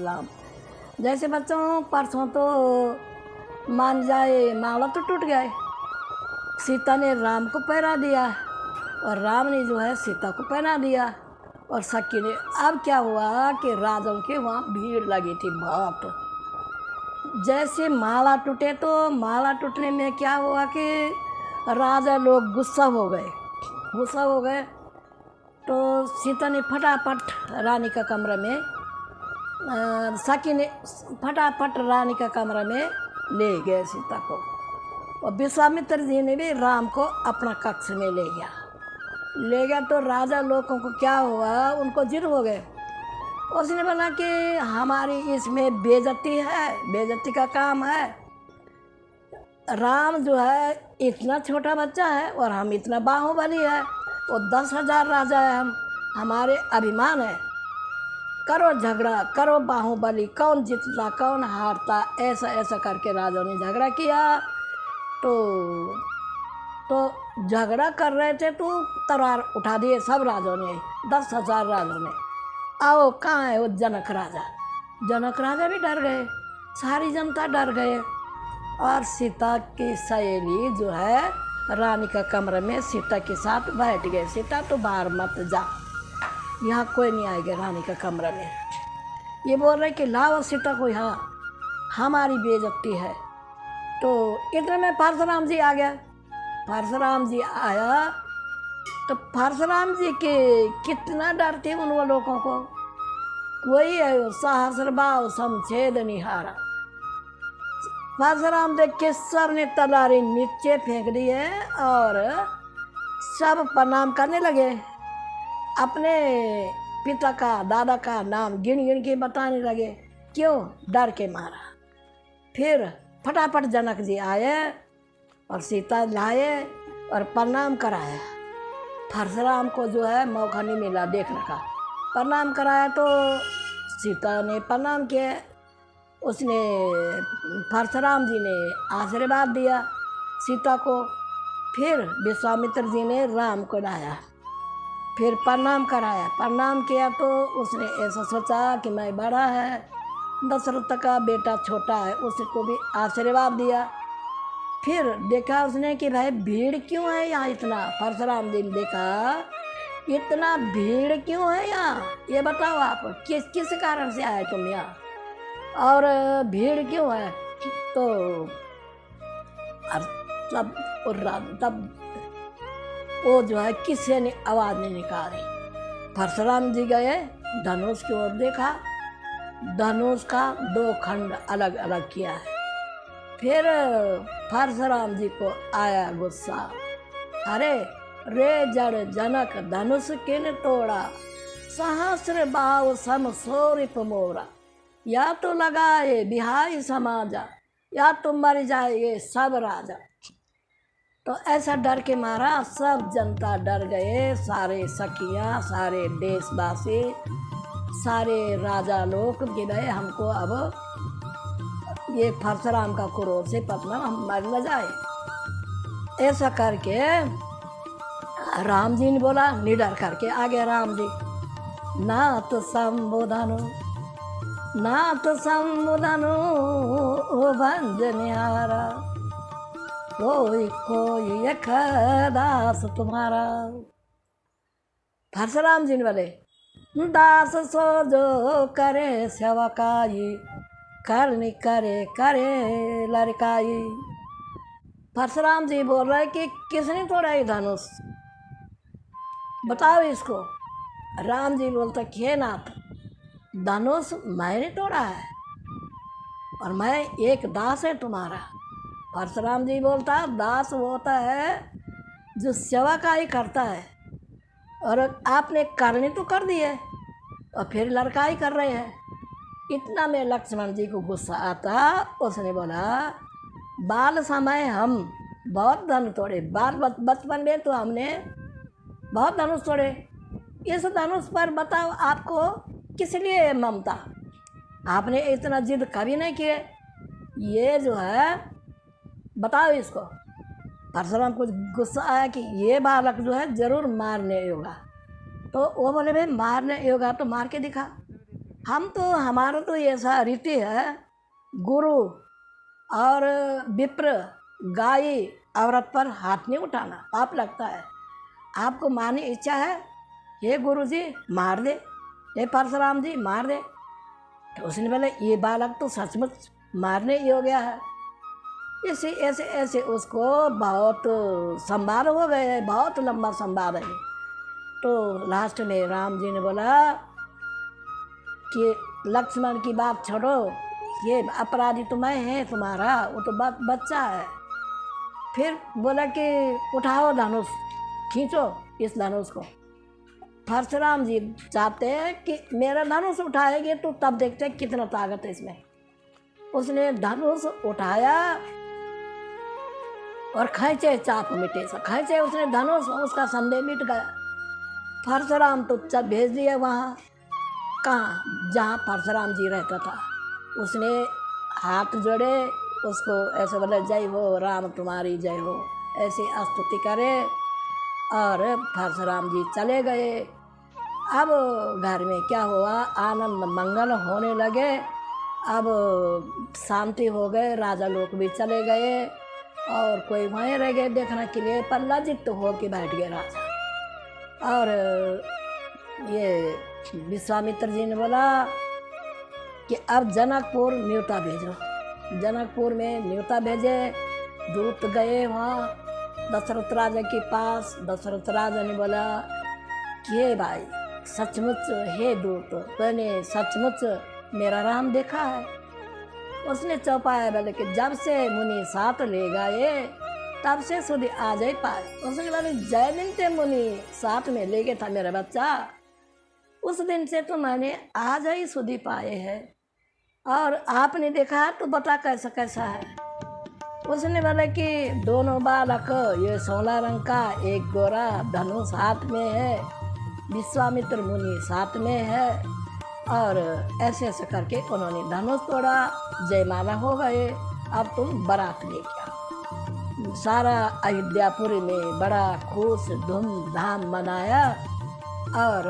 राम। जैसे बच्चों परसों तो मान जाए माला तो टूट गए, सीता ने राम को पहना दिया और राम ने जो है सीता को पहना दिया। और सखी ने, अब क्या हुआ कि राजाओं के वहाँ भीड़ लगी थी बहुत। जैसे माला टूटे तो माला टूटने में क्या हुआ कि राजा लोग गुस्सा हो गए। तो सीता ने फटाफट रानी का कमरा में सखी ने फटाफट रानी का कमरा में ले गए सीता को। और विश्वामित्र जी ने भी राम को अपना कक्ष में ले गया। तो राजा लोगों को क्या हुआ, उनको जिद हो गए। उसने बोला कि हमारी इसमें बेइज्जती है, बेइज्जती का काम है। राम जो है इतना छोटा बच्चा है और हम इतना बाहुबली है, और 10,000 राजा है, हमारे अभिमान है। करो झगड़ा, करो बाहुबली, कौन जीतता कौन हारता, ऐसा ऐसा करके राजाओं ने झगड़ा किया। तो झगड़ा कर रहे थे तो तलवार उठा दिए सब राजाओं ने, 10,000 राजाओं ने। आओ कहाँ है वो जनक राजा भी डर गए, सारी जनता डर गए। और सीता की सहेली जो है रानी का कमरा में सीता के साथ बैठ गए। सीता तो बाहर मत जा, यहाँ कोई नहीं आएगा रानी का कमरा में। ये बोल रहे कि लाओ सीता को यहाँ, हमारी बेइज्जती है। तो इतने में परशुराम जी आ गया। परशुराम जी आया तो परशुराम जी के कितना डर थे उन लोगों को। कोई है सहस्रबाहु समछेद निहारा। परशुराम देख के सब ने तलवारें नीचे फेंक दी है और सब प्रणाम करने लगे। अपने पिता का दादा का नाम गिन के बताने लगे, क्यों, डर के मारा। फिर फटाफट जनक जी आए और सीता लाए और प्रणाम कराया। परशुराम को जो है मौका नहीं मिला देखने का। प्रणाम कराया तो सीता ने प्रणाम किया, उसने परशुराम जी ने आशीर्वाद दिया सीता को। फिर विश्वामित्र जी ने राम को लाया, फिर प्रणाम कराया। प्रणाम किया तो उसने ऐसा सोचा कि मैं बड़ा है, दशरथ का बेटा छोटा है, उसको भी आशीर्वाद दिया। फिर देखा उसने कि भाई भीड़ क्यों है यहाँ इतना। परशुराम जी ने देखा इतना भीड़ क्यों है यहाँ, ये बताओ आप, किस कारण से आए तुम यहाँ और भीड़ क्यों है। तो तब वो जो है किसी ने आवाज़ नहीं निकाली। परशुराम जी गए, धनुष की ओर देखा, धनुष का 2 खंड अलग अलग किया है। फिर परशुराम जी को आया गुस्सा, अरे रे जड़ जनक धनुष किन तोड़ा, सहस्र बाहु सम सोरिप मोरा, या तो लगाए बिहाई समाजा, या तो मर जाएंगे सब राजा। तो ऐसा डर के मारा सब जनता डर गए, सारे सखियाँ, सारे देशवासी, सारे राजा लोग कि भाई हमको अब ये परशुराम का क्रोध से पतना हम मर न जाए। ऐसा करके राम जी ने बोला, निडर करके आ गए राम जी। नाथ संबोधनो ओ भंजनिहारा, कोई एक दास तुम्हारा। परशुराम जी ने बोले, दास सो जो करे सेवकाई, करनी करे लड़काई। परशुराम जी बोल रहे कि किसने तोड़ा ये धनुष, बताओ इसको। राम जी बोलते, हे नाथ, धनुष मैंने तोड़ा है और मैं एक दास है तुम्हारा। परशुराम जी बोलता, दास वो होता है जो सेवा का ही करता है, और आपने करनी तो कर दी है और फिर लड़काई कर रहे हैं। इतना में लक्ष्मण जी को गुस्सा आता, उसने बोला, बाल समय हम बहुत धनुष तोड़े, बचपन में तो हमने बहुत धनुष तोड़े, इस धनुष पर बताओ आपको किस लिए ममता, आपने इतना जिद कभी नहीं किए, ये जो है बताओ इसको। परशुराम को गुस्सा आया कि ये बालक जो है ज़रूर मारने होगा। तो वो बोले, भाई मारने होगा तो मार के दिखा, हम तो हमारा तो ऐसा रीति है, गुरु और विप्र गाय औरत पर हाथ नहीं उठाना, पाप लगता है। आपको मारने इच्छा है, हे गुरु जी मार दे, हे परशुराम जी मार दे। तो उसने बोले ये बालक तो सचमुच मारने ही हो गया है। इसे ऐसे ऐसे उसको बहुत संवाद हो गए, बहुत लंबा संवाद है। तो लास्ट में राम जी ने बोला कि लक्ष्मण की बात छोड़ो, ये अपराधी तो मैं है तुम्हारा, वो तो बच्चा है। फिर बोला कि उठाओ धनुष, खींचो इस धनुष को। परशुराम जी चाहते हैं कि मेरा धनुष उठाएंगे तो तब देखते हैं कितना ताकत है इसमें। उसने धनुष उठाया और खींचे, चाप मिटे सा खींचे उसने धनुष, उसका संदेह मिट गया। परशुराम तो चल भेज दिया वहाँ, कहाँ, जहाँ परशुराम जी रहता था। उसने हाथ जोड़े, उसको ऐसे बोले जय हो राम तुम्हारी जय हो, ऐसी स्तुति करे और परशुराम जी चले गए। अब घर में क्या हुआ, आनंद मंगल होने लगे। अब शांति हो गए, राजा लोग भी चले गए और कोई वहीं रह गए देखने के लिए, पर लज्जित तो हो के बैठ गए राजा। और ये विश्वामित्र जी ने बोला कि अब जनकपुर न्योता भेजो। जनकपुर में न्योता भेजे, दूत गए वहाँ दशरथ राजा के पास। दशरथ राजा ने बोला कि हे भाई सचमुच, हे दूत मैंने सचमुच मेरा राम देखा है। उसने चौपाया बोले कि जब से मुनि साथ ले गए तब से सुधी आ जाए पाए। उसने बोले जय दिन से मुनि साथ में ले गया था मेरा बच्चा, उस दिन से तो मैंने आज ही सुधी पाए हैं, और आपने देखा तो बता कैसा कैसा है। उसने बोला कि दोनों बालक, ये 16 रंग का, एक गोरा, धनुष हाथ में है, विश्वामित्र मुनि साथ में है, और ऐसे ऐसे करके उन्होंने धनुष तोड़ा, जयमाला हो गए। अब तुम बारात लेके आओ। सारा अयोध्यापुरी में बड़ा खुश धूमधाम मनाया और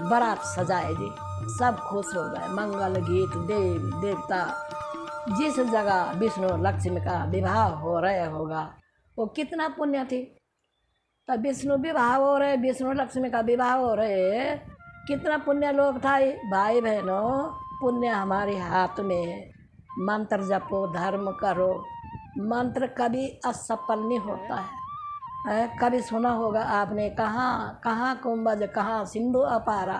बारात सजाए जी, सब खुश हो गए। मंगल गीत, देव देवता, जिस जगह विष्णु लक्ष्मी का विवाह हो रहा होगा वो कितना पुण्य थी। तब विष्णु विवाह हो रहे, विष्णु लक्ष्मी का विवाह हो रहे, कितना पुण्य लोग था। भाई बहनों, पुण्य हमारे हाथ में है। मंत्र जपो, धर्म करो। मंत्र कभी असफल नहीं होता है। कभी सुना होगा आपने, कहाँ कहाँ कुंभज कहाँ सिंधु अपारा,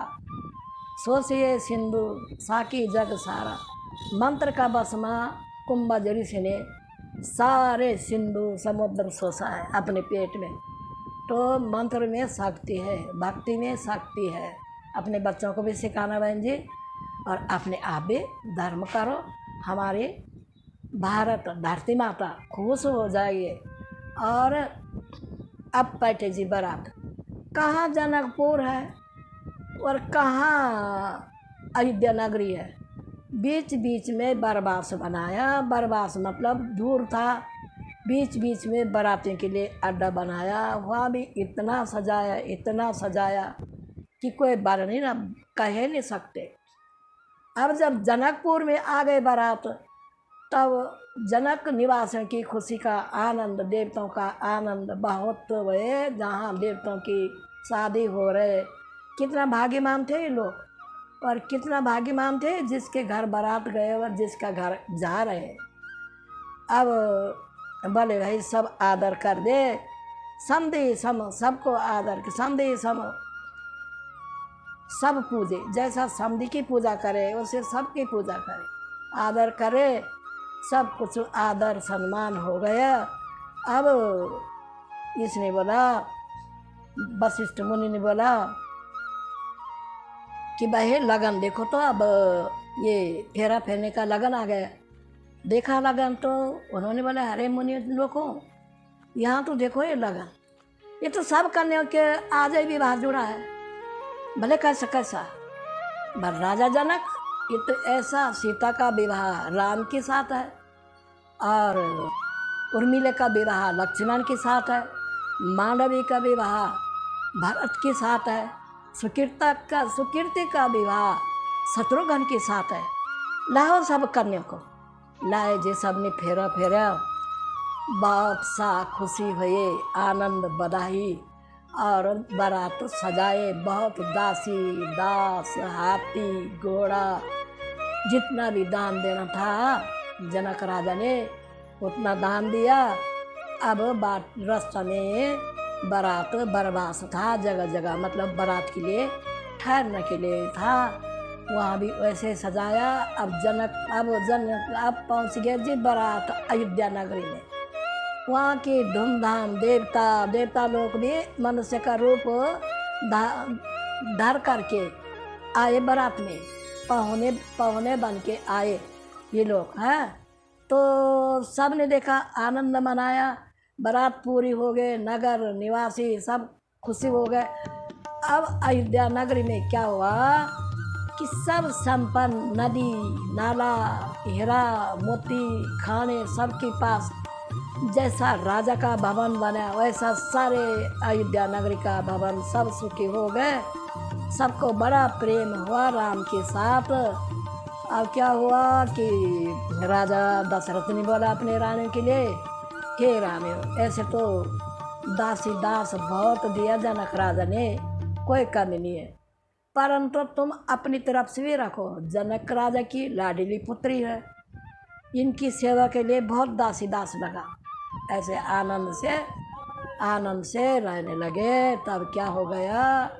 सोचिए सिंधु साकी जग सारा। मंत्र का बसमा कुंभज ऋषि ने सारे सिंधु समुद्र सोचा है अपने पेट में। तो मंत्र में शक्ति है, भक्ति में शक्ति है। अपने बच्चों को भी सिखाना बहन जी, और अपने आप भी धर्म करो। हमारे भारत धरती माता खुश हो जाइए। और अब बैठे जी बारात, कहाँ जनकपुर है और कहाँ अयोध्या नगरी है, बीच बीच में बरबास बनाया। बरबास मतलब दूर था, बीच बीच में बारातियों के लिए अड्डा बनाया। वहाँ भी इतना सजाया, इतना सजाया कि कोई बार नहीं ना कह नहीं सकते। अब जब जनकपुर में आ गए बारात, तब जनक निवासियों की खुशी का आनंद, देवताओं का आनंद बहुत हुए। जहाँ देवताओं की शादी हो रहे, कितना भाग्यवान थे ये लोग, और कितना भाग्यवान थे जिसके घर बारात गए और जिसका घर जा रहे। अब बोले भाई सब आदर कर दे, समधी सम, सबको आदर के, समधी सम, सब पूजे। जैसा समधी की पूजा करे उसे सबकी पूजा करे, आदर करे। सब कुछ आदर सम्मान हो गया। अब इसने बोला, वशिष्ठ मुनि ने बोला कि भाई लगन देखो, तो अब ये फेरा फेरने का लगन आ गया। देखा लगन तो उन्होंने बोला अरे मुनि लोगों, यहाँ तो देखो ये लगन, ये तो सब कन्याओं के आज ही विवाह जुड़ा है। भले कैसा कैसा, पर राजा जनक, ये तो ऐसा सीता का विवाह राम के साथ है, और उर्मिला का विवाह लक्ष्मण के साथ है, मांडवी का विवाह भरत के साथ है, सुकीर्ति का विवाह शत्रुघ्न के साथ है, लाओ सब कन्या को। लाए जे सब ने फेरा फेरा, बहुत सा खुशी हुए, आनंद बधाई, और बारात सजाए। बहुत दासी दास, हाथी घोड़ा, जितना भी दान देना था जनक राजा ने उतना दान दिया। अब बाट रास्ता में बारात बरवास था, जगह जगह मतलब बारात के लिए ठहरने के लिए था, वहाँ भी वैसे सजाया। अब जनक पहुँच गए जी बारात अयोध्या नगरी में। वहाँ की धूमधाम, देवता लोग भी मनुष्य का रूप धर करके आए बारात में, पहुने बन के आए ये लोग हैं। तो सब ने देखा, आनंद मनाया, बारात पूरी हो गए, नगर निवासी सब खुशी हो गए। अब अयोध्या नगरी में क्या हुआ कि सब संपन्न, नदी नाला, हीरा मोती खाने सबके पास, जैसा राजा का भवन बना वैसा सारे अयोध्या नगरी का भवन सब सुखी हो गए। सबको बड़ा प्रेम हुआ राम के साथ। अब क्या हुआ कि राजा दशरथ ने बोला अपने रानी के लिए, हे रानी, ऐसे तो दासी दास बहुत दिया जनक राजा ने, कोई कमी नहीं है, परंतु तुम अपनी तरफ से भी रखो। जनक राजा की लाडली पुत्री है, इनकी सेवा के लिए बहुत दासी दास लगा। ऐसे आनंद से रहने लगे। तब क्या हो गया